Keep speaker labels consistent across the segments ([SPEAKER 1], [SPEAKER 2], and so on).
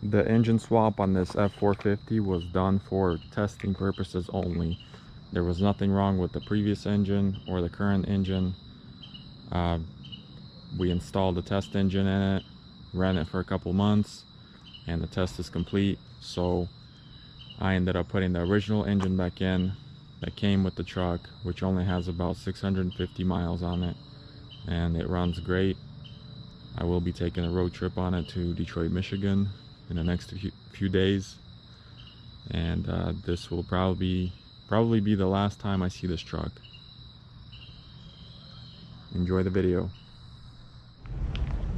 [SPEAKER 1] The engine swap on this F450 was done for testing purposes only. There was nothing wrong with the previous engine or the current engine. We installed the test engine in it, ran it for a couple months, and the test is complete. So I ended up putting the original engine back in that came with the truck, which only has about 650 miles on it, and it runs great. I will be taking a road trip on it to Detroit, Michigan in the next few days, and this will probably be the last time I see this truck. Enjoy the video.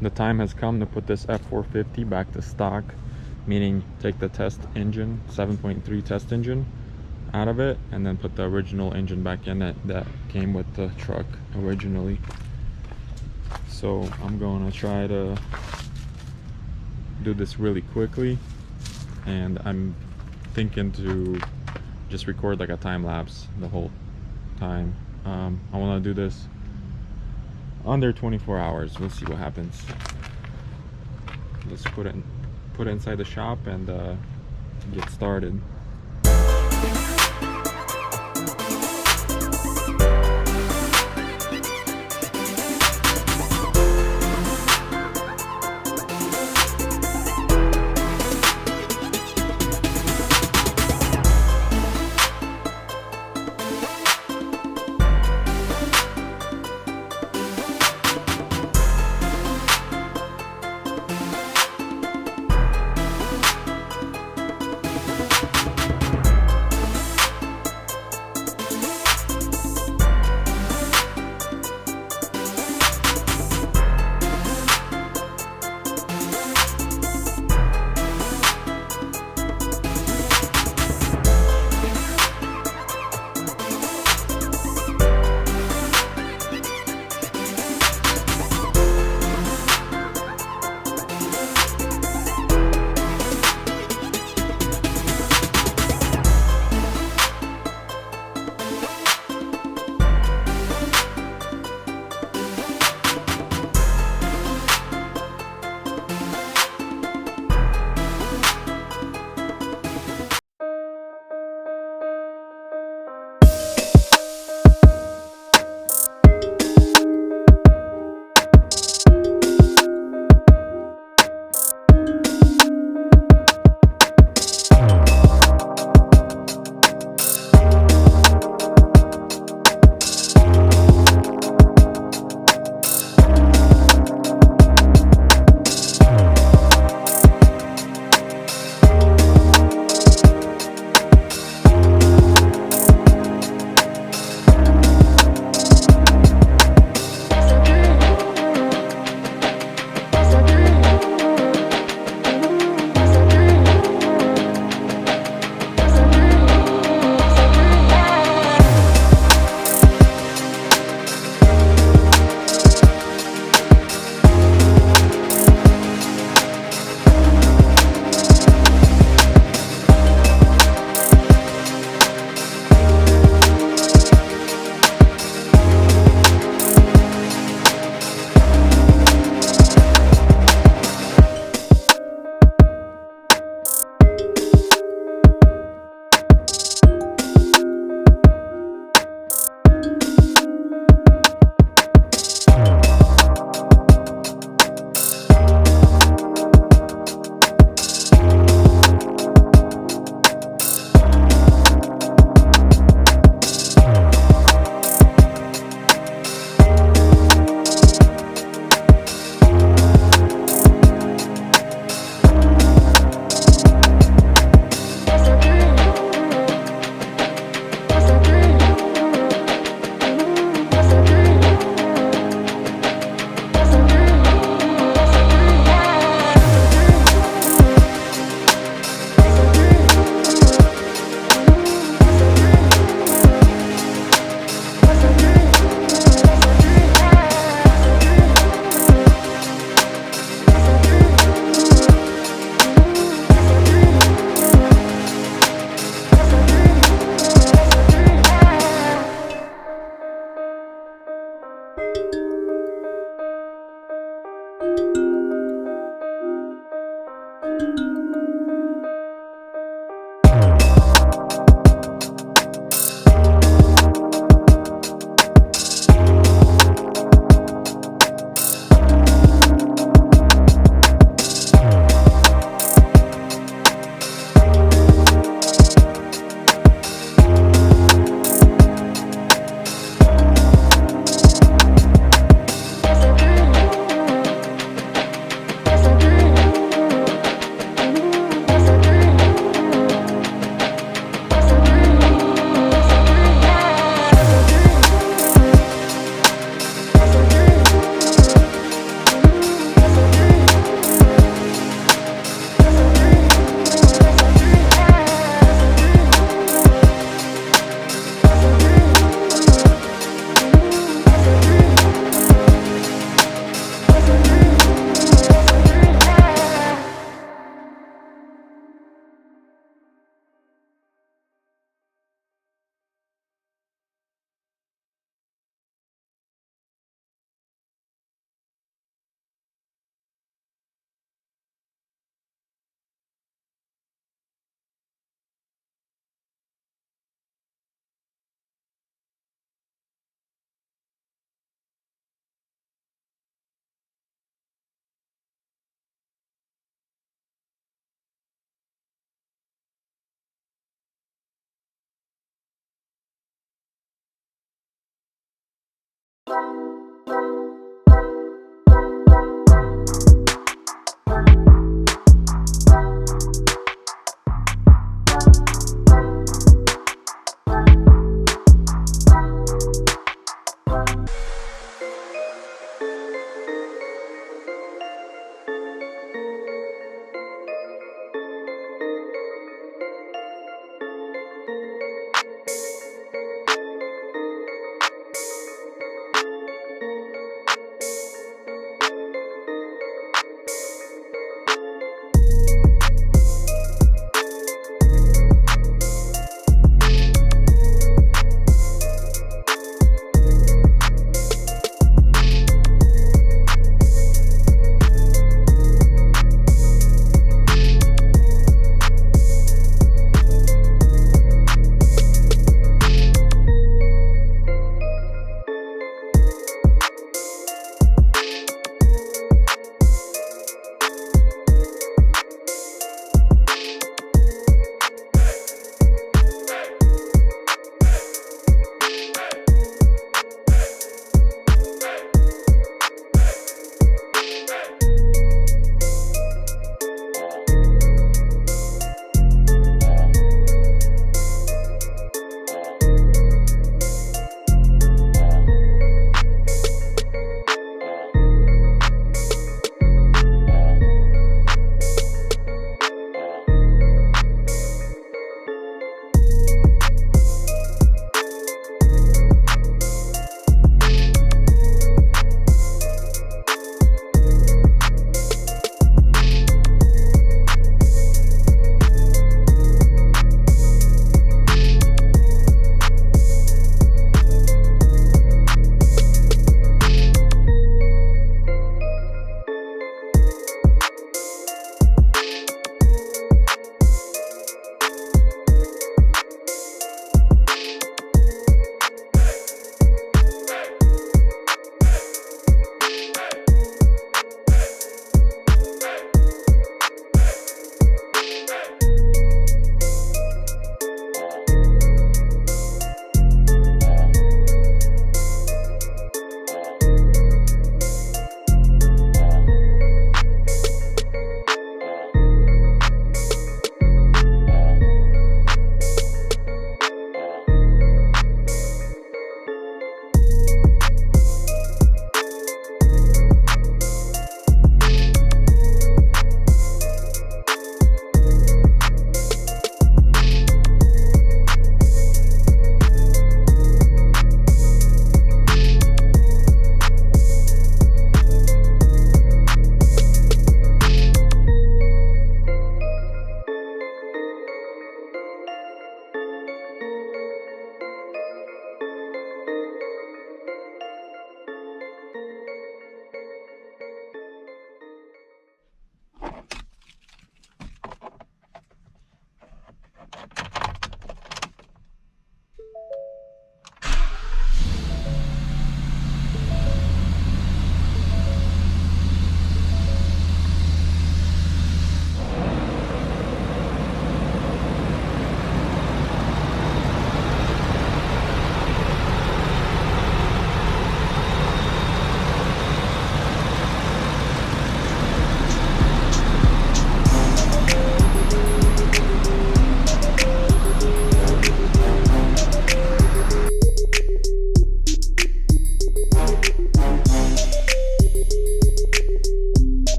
[SPEAKER 1] The time has come to put this F450 back to stock, meaning take the test engine, 7.3 test engine, out of it, and then put the original engine back in it that came with the truck originally. So I'm going to try to do this really quickly, and I'm thinking to just record like a time lapse the whole time. I want to do this under 24 hours. We'll see what happens. Let's put it inside the shop and get started.